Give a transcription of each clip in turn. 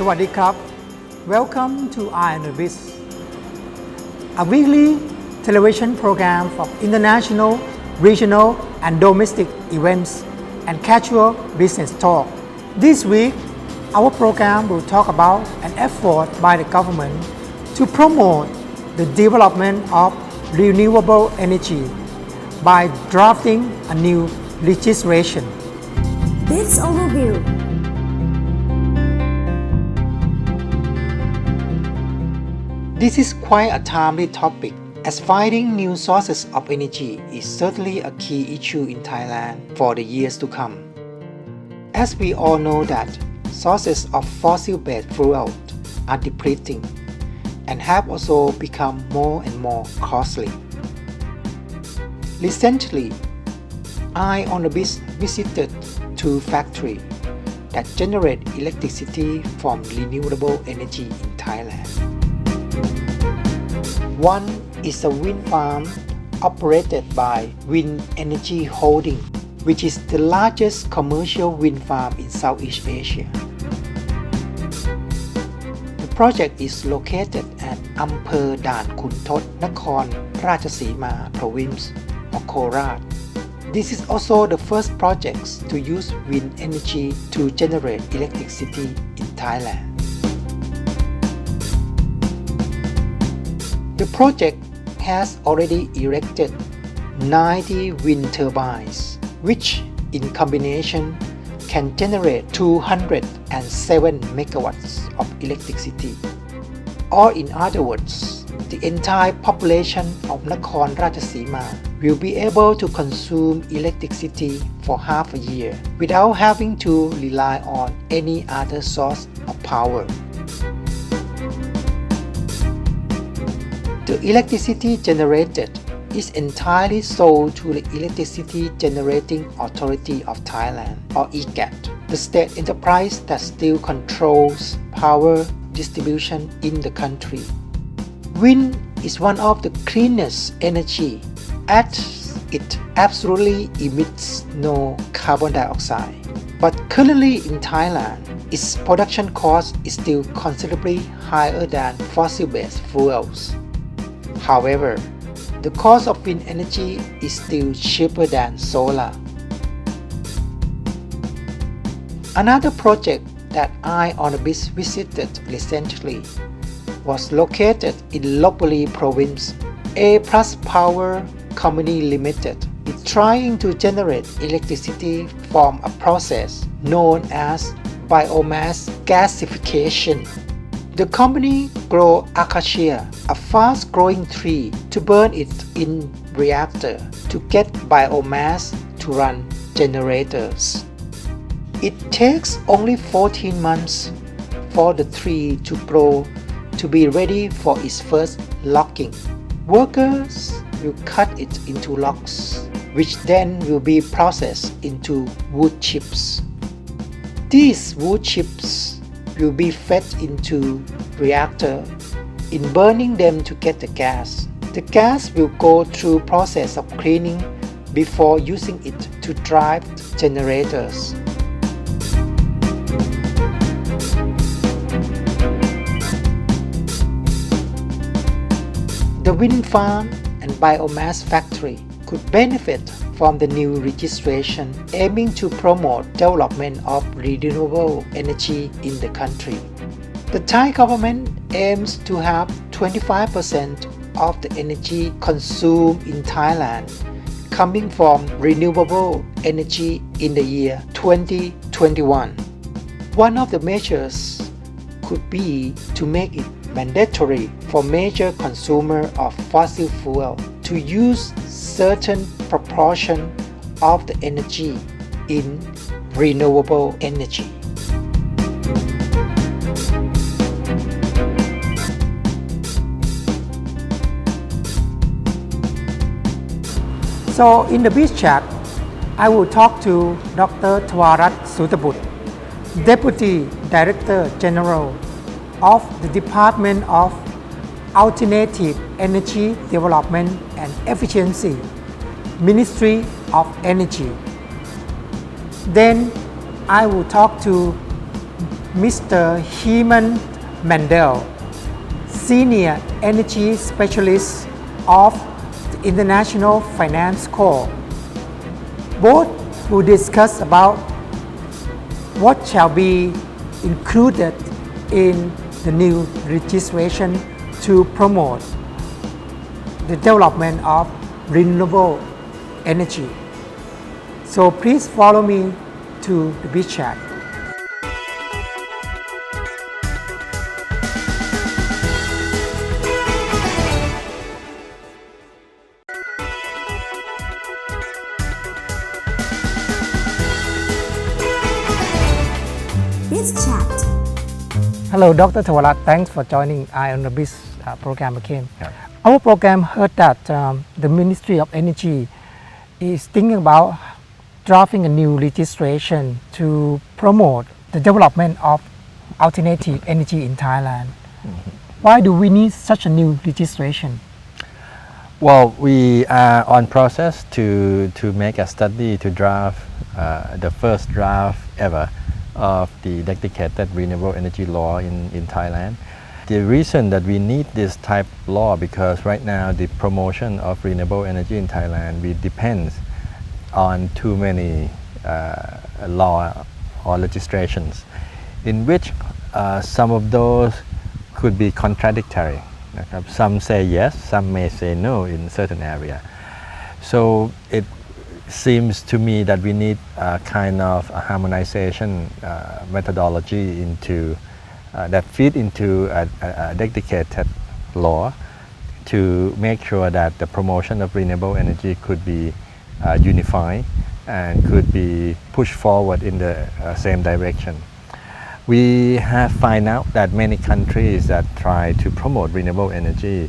สวัสดีครับ Welcome to On A Biz, a weekly television program of international, regional, and domestic events and casual business talk. This week, our program will talk about an effort by the government to promote the development of renewable energy by drafting a new legislation. Biz Overview. This is quite a timely topic, as finding new sources of energy is certainly a key issue in Thailand for the years to come. As we all know that sources of fossil-based fuel are depleting and have also become more and more costly. Recently, I on a Biz visited two factories that generate electricity from renewable energy in Thailand. One is a wind farm operated by Wind Energy Holding, which is the largest commercial wind farm in Southeast Asia. The project is located at Ampher Daan Khun Thot, Nakhon Ratchasima Province of Korat. This is also the first project to use wind energy to generate electricity in Thailand. The project has already erected 90 wind turbines, which in combination can generate 207 megawatts of electricity. Or in other words, the entire population of Nakhon Ratchasima will be able to consume electricity for half a year without having to rely on any other source of power. The electricity generated is entirely sold to the Electricity Generating Authority of Thailand, or EGAT, the state enterprise that still controls power distribution in the country. Wind is one of the cleanest energy, as it absolutely emits no carbon dioxide. But currently in Thailand, its production cost is still considerably higher than fossil-based fuels. However, the cost of wind energy is still cheaper than solar. Another project that I on a Biz visited recently was located in Lopburi Province. A Plus Power Company Limited is trying to generate electricity from a process known as biomass gasification. The company grows acacia, a fast-growing tree, to burn it in reactor to get biomass to run generators. It takes only 14 months for the tree to grow to be ready for its first logging. Workers will cut it into logs, which then will be processed into wood chips. These wood chips will be fed into reactor in burning them to get the gas. The gas will go through process of cleaning before using it to drive generators. The wind farm and biomass factory could benefit from the new registration aiming to promote development of renewable energy in the country. The Thai government aims to have 25% of the energy consumed in Thailand coming from renewable energy in the year 2021. One of the measures could be to make it mandatory for major consumers of fossil fuel to use certain proportion of the energy in renewable energy. So in the Biz Chat, I will talk to Dr. Thwarat Sutabut, Deputy Director General of the Department of Alternative Energy Development and Efficiency, Ministry of Energy. Then I will talk to Mr. Heman Mandel, Senior Energy Specialist of the International Finance Corps. Both will discuss about what shall be included in the new legislation to promote the development of renewable energy. So please follow me to the Biz Chat. Biz Chat. Hello, Dr. Tawalat. Thanks for joining Eye on the Biz program again. Yeah. Our program heard that the Ministry of Energy is thinking about drafting a new legislation to promote the development of alternative energy in Thailand. Why do we need such a new legislation? Well, we are on process to make a study to draft the first draft ever of the dedicated renewable energy law in Thailand. The reason that we need this type of law because right now the promotion of renewable energy in Thailand we depends on too many law or legislations in which some of those could be contradictory. Some say yes, some may say no in certain area. So it seems to me that we need a kind of a harmonization methodology into that fit into a dedicated law to make sure that the promotion of renewable energy could be unified and could be pushed forward in the same direction. We have found out that many countries that try to promote renewable energy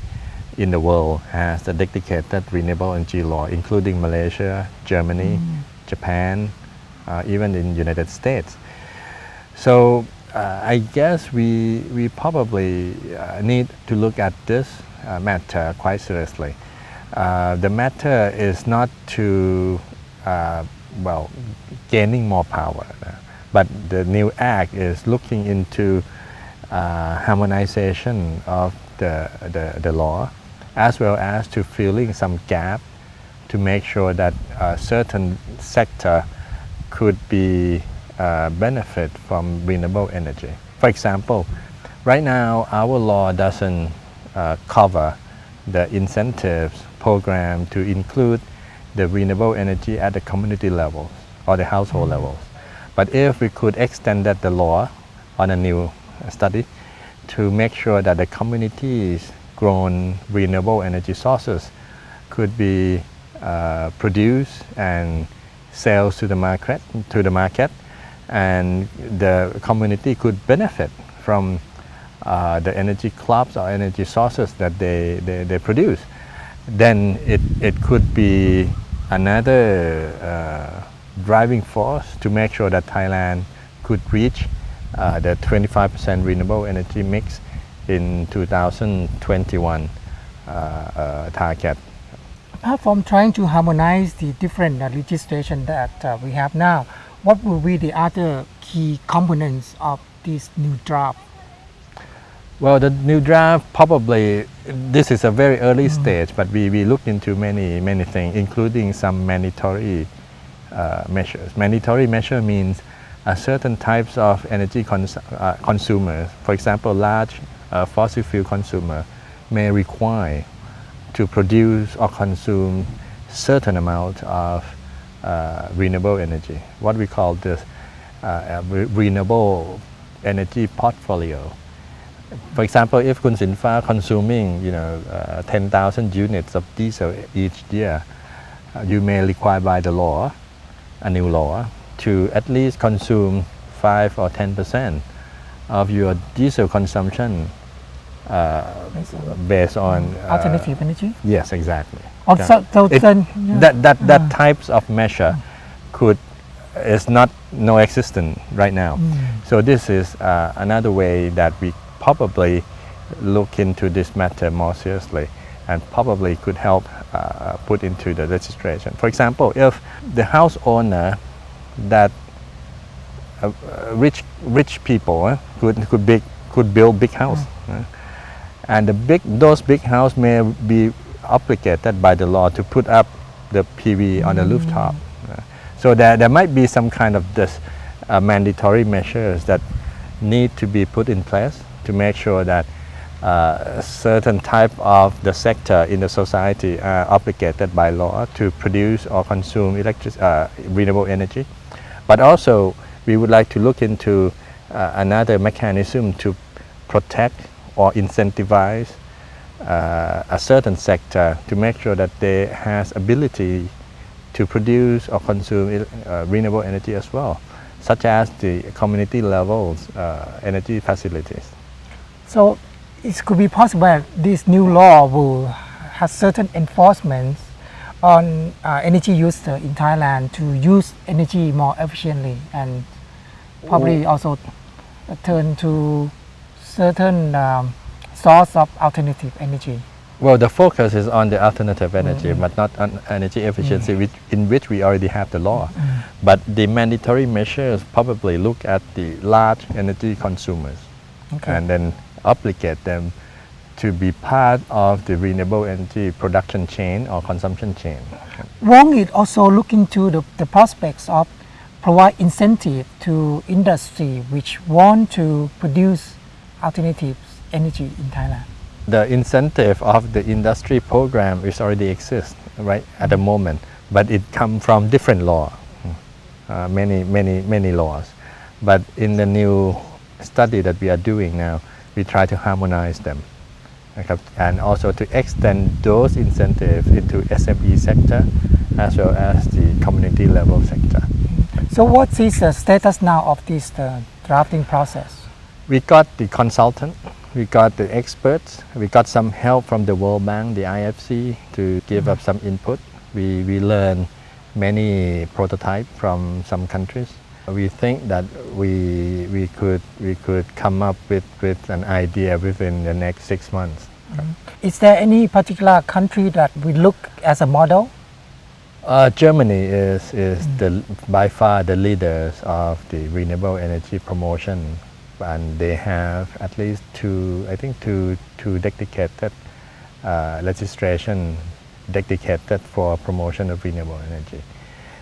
in the world has a dedicated renewable energy law, including Malaysia, Germany, Japan, even in United States. So I guess we probably need to look at this matter quite seriously. The matter is not to gaining more power, but the new act is looking into harmonization of the law, as well as to filling some gap to make sure that a certain sector could be benefit from renewable energy. For example, right now our law doesn't cover the incentives program to include the renewable energy at the community level or the household levels. But if we could extend that the law on a new study to make sure that the communities grown renewable energy sources could be produced and sales to the market, and the community could benefit from the energy crops or energy sources that they produce, then it could be another driving force to make sure that Thailand could reach the 25% renewable energy mix in 2021 target. Apart from trying to harmonize the different legislation that we have now, what will be the other key components of this new draft? Well, the new draft probably, this is a very early stage, but we looked into many things, including some mandatory measures. Mandatory measure means certain types of energy consumers, for example, large fossil fuel consumer may require to produce or consume certain amount of renewable energy. What we call this renewable energy portfolio. For example, if Kun Sinfa consuming 10,000 units of diesel each year, you may require by the law, a new law, to at least consume 5 or 10% of your diesel consumption based on alternative energy? Yes, exactly. That types of measure is not no existent right now. So this is another way that we probably look into this matter more seriously and probably could help put into the legislation. For example, if the house owner that rich people could build big house. And those big house may be obligated by the law to put up the PV on the rooftop. So there might be some kind of this mandatory measures that need to be put in place to make sure that certain type of the sector in the society are obligated by law to produce or consume renewable energy. But also we would like to look into another mechanism to protect or incentivize a certain sector to make sure that they has ability to produce or consume renewable energy as well, such as the community levels energy facilities. So it could be possible that this new law will have certain enforcements on energy use in Thailand to use energy more efficiently and probably also turn to certain source of alternative energy. Well, the focus is on the alternative energy, but not on energy efficiency, in which we already have the law. But the mandatory measures probably look at the large energy consumers and then obligate them to be part of the renewable energy production chain or consumption chain. Won't it also look into the prospects of provide incentive to industry which want to produce alternative energy in Thailand? The incentive of the industry program is already exist right at the moment, but it comes from different law, many laws. But in the new study that we are doing now, we try to harmonize them, and also to extend those incentives into SME sector as well as the community level sector. So what is the status now of this drafting process? We got the consultant, we got the experts, we got some help from the World Bank, the IFC to give us some input. We learned many prototypes from some countries. We think that we could come up with an idea within the next 6 months. Is there any particular country that we look as a model? Germany is by far the leaders of the renewable energy promotion, and they have at least two dedicated legislation dedicated for promotion of renewable energy.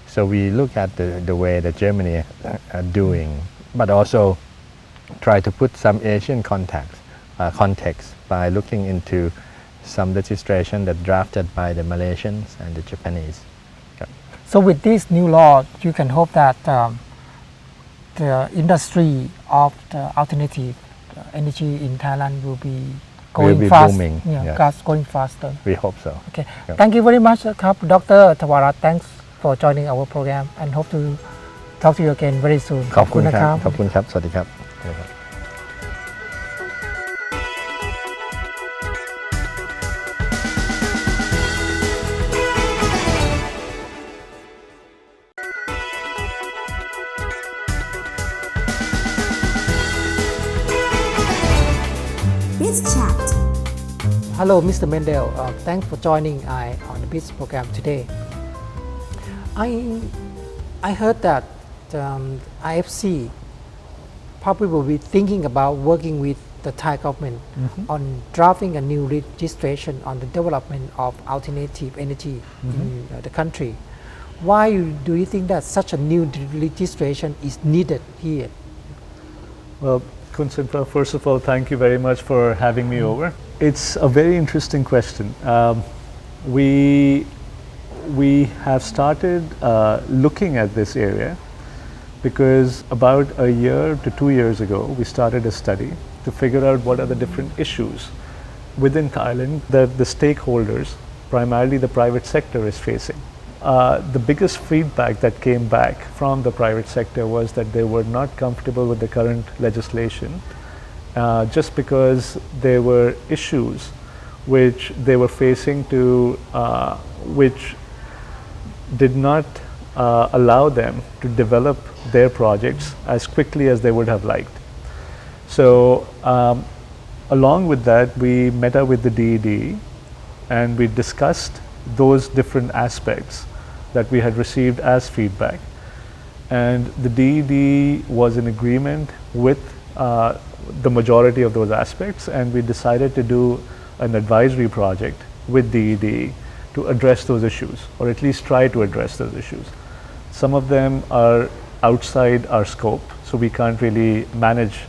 So we look at the way that Germany are doing, but also try to put some Asian context by looking into some legislation that drafted by the Malaysians and the Japanese. So with this new law, you can hope that the industry of the alternative energy in Thailand will be going be fast, booming, yes. going faster. We hope so. Okay. Thank you very much, Dr. Tawarat. Thanks for joining our program and hope to talk to you again very soon. ขอบคุณครับ ขอบคุณครับ สวัสดีครับ Biz Chat. Hello, Mr. Mendel. Thanks for joining on the Biz program today. I heard that IFC probably will be thinking about working with the Thai government on drafting a new legislation on the development of alternative energy in the country. Why do you think that such a new legislation is needed here? Well, Kunsimpa, first of all, thank you very much for having me over. It's a very interesting question. We have started looking at this area because about a year to 2 years ago, we started a study to figure out what are the different issues within Thailand that the stakeholders, primarily the private sector, is facing. The biggest feedback that came back from the private sector was that they were not comfortable with the current legislation just because there were issues which they were facing which did not allow them to develop their projects as quickly as they would have liked. So along with that, we met up with the DED and we discussed those different aspects that we had received as feedback. And the DED was in agreement with the majority of those aspects, and we decided to do an advisory project with DED to address those issues, or at least try to address those issues. Some of them are outside our scope, so we can't really manage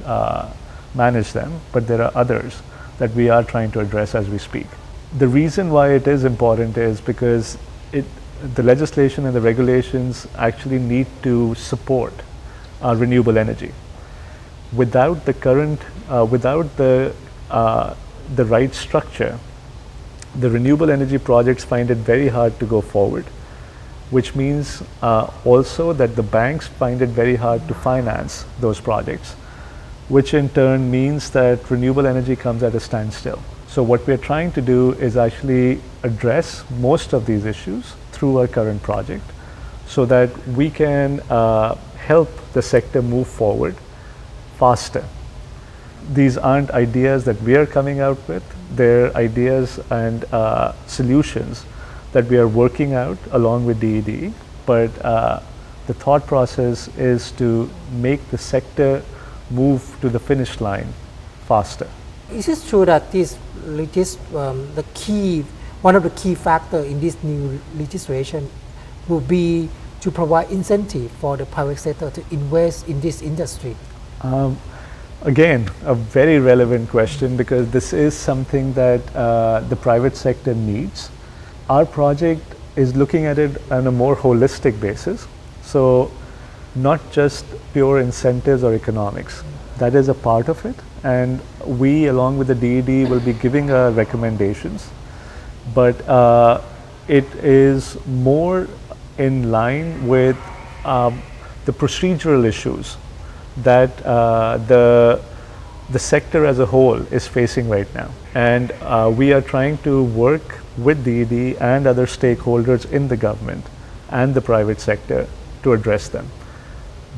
them, but there are others that we are trying to address as we speak. The reason why it is important is because the legislation and the regulations actually need to support renewable energy. Without the current, without the right structure, the renewable energy projects find it very hard to go forward, which means also that the banks find it very hard to finance those projects, which in turn means that renewable energy comes at a standstill. So what we're trying to do is actually address most of these issues through our current project so that we can help the sector move forward faster. These aren't ideas that we are coming out with, they're ideas and solutions that we are working out along with DED, but the thought process is to make the sector move to the finish line faster. Is it true that one of the key factors in this new legislation will be to provide incentive for the private sector to invest in this industry? Again, a very relevant question, because this is something that the private sector needs. Our project is looking at it on a more holistic basis. So not just pure incentives or economics. That is a part of it. And we, along with the DED, will be giving our recommendations. But it is more in line with the procedural issues that the sector as a whole is facing right now. And we are trying to work with DED and other stakeholders in the government and the private sector to address them.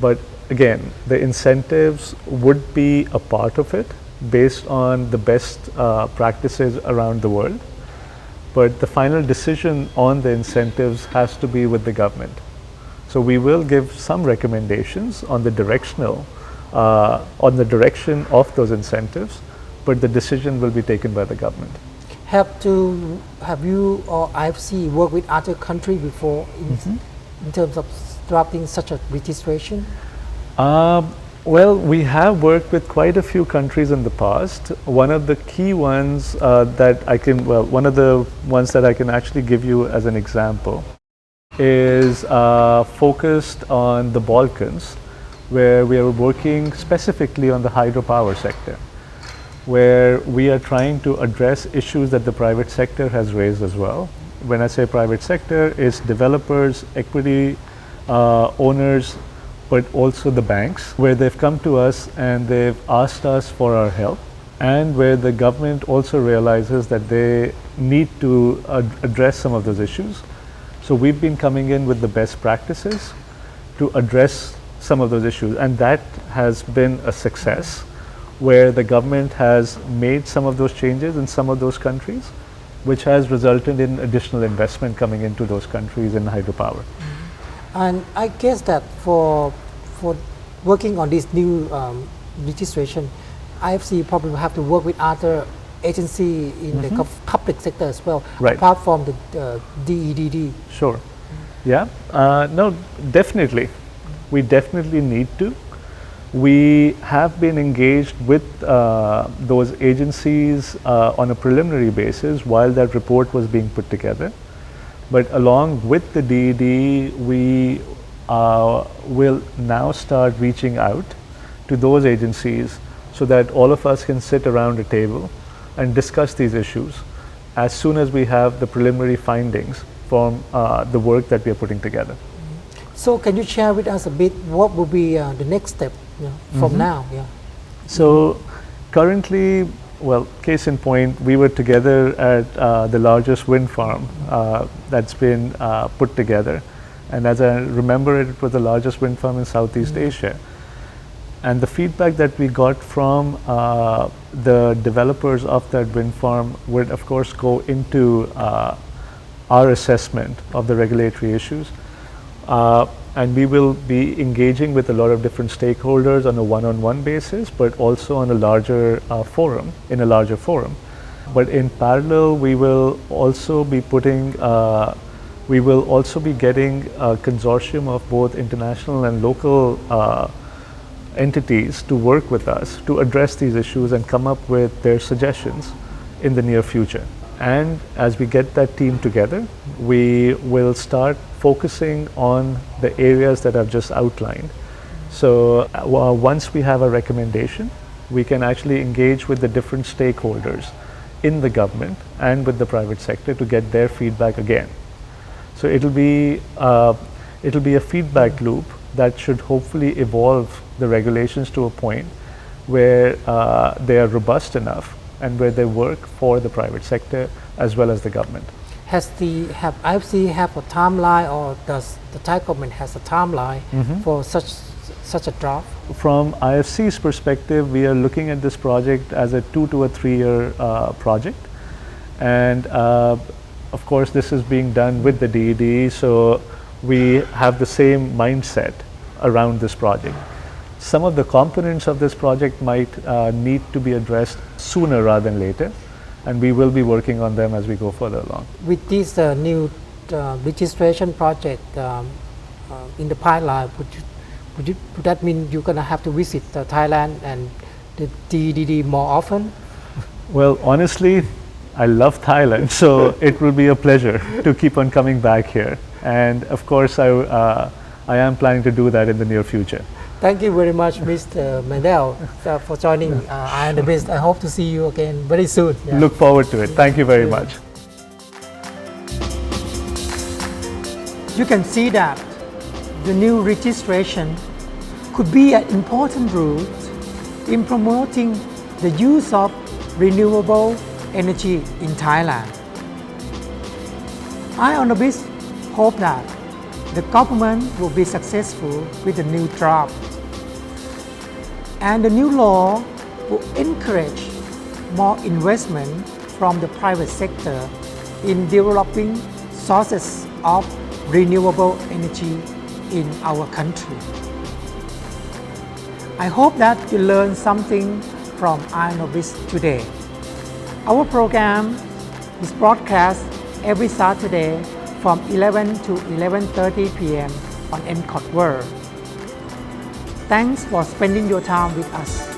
But again, the incentives would be a part of it based on the best practices around the world. But the final decision on the incentives has to be with the government. So we will give some recommendations on the directional, on the direction of those incentives, but the decision will be taken by the government. Have you or IFC worked with other countries before in terms of drafting such a registration? Well, we have worked with quite a few countries in the past. One of the key ones one of the ones that I can actually give you as an example is focused on the Balkans, where we are working specifically on the hydropower sector, where we are trying to address issues that the private sector has raised as well. When I say private sector, it's developers, equity owners, but also the banks, where they've come to us and they've asked us for our help, and where the government also realizes that they need to address some of those issues. So we've been coming in with the best practices to address some of those issues, and that has been a success, where the government has made some of those changes in some of those countries, which has resulted in additional investment coming into those countries in hydropower. And I guess that for working on this new legislation, IFC probably will have to work with other agencies in the public sector as well, Right. apart from the DED. Sure. Yeah. No, definitely. We definitely need to. We have been engaged with those agencies on a preliminary basis while that report was being put together. But along with the DED, we will now start reaching out to those agencies so that all of us can sit around a table and discuss these issues as soon as we have the preliminary findings from the work that we are putting together. So can you share with us a bit what will be the next step from now? Yeah. So currently, well, case in point, we were together at the largest wind farm that's been put together. And as I remember it, was the largest wind farm in Southeast Asia. And the feedback that we got from the developers of that wind farm would, of course, go into our assessment of the regulatory issues. and we will be engaging with a lot of different stakeholders on a one-on-one basis, but also on a larger forum, in a larger forum. But in parallel, we will also be getting a consortium of both international and local entities to work with us to address these issues and come up with their suggestions in the near future. And as we get that team together, we will start focusing on the areas that I've just outlined. So once we have a recommendation, we can actually engage with the different stakeholders in the government and with the private sector to get their feedback again. So it'll be a feedback loop that should hopefully evolve the regulations to a point where they are robust enough and where they work for the private sector as well as the government. Have IFC have a timeline, or does the Thai government has a timeline for such a draft? From IFC's perspective, we are looking at this project as a 2 to 3 year project, and of course this is being done with the DED, so we have the same mindset around this project. Some of the components of this project might need to be addressed sooner rather than later, and we will be working on them as we go further along. With this new registration project in the pipeline, would that mean you're going to have to visit Thailand and the DED more often? Well, honestly, I love Thailand, so it will be a pleasure to keep on coming back here. And of course, I am planning to do that in the near future. Thank you very much, Mr. Mendel, for joining Eye on the Biz. I hope to see you again very soon. Yeah. Look forward to it. Thank you very much. You can see that the new registration could be an important route in promoting the use of renewable energy in Thailand. Eye on the Biz hope that the government will be successful with the new draft, and the new law will encourage more investment from the private sector in developing sources of renewable energy in our country. I hope that you learned something from Eye on the Biz today. Our program is broadcast every Saturday from 11 to 11:30 p.m. on MCOT World. Thanks for spending your time with us.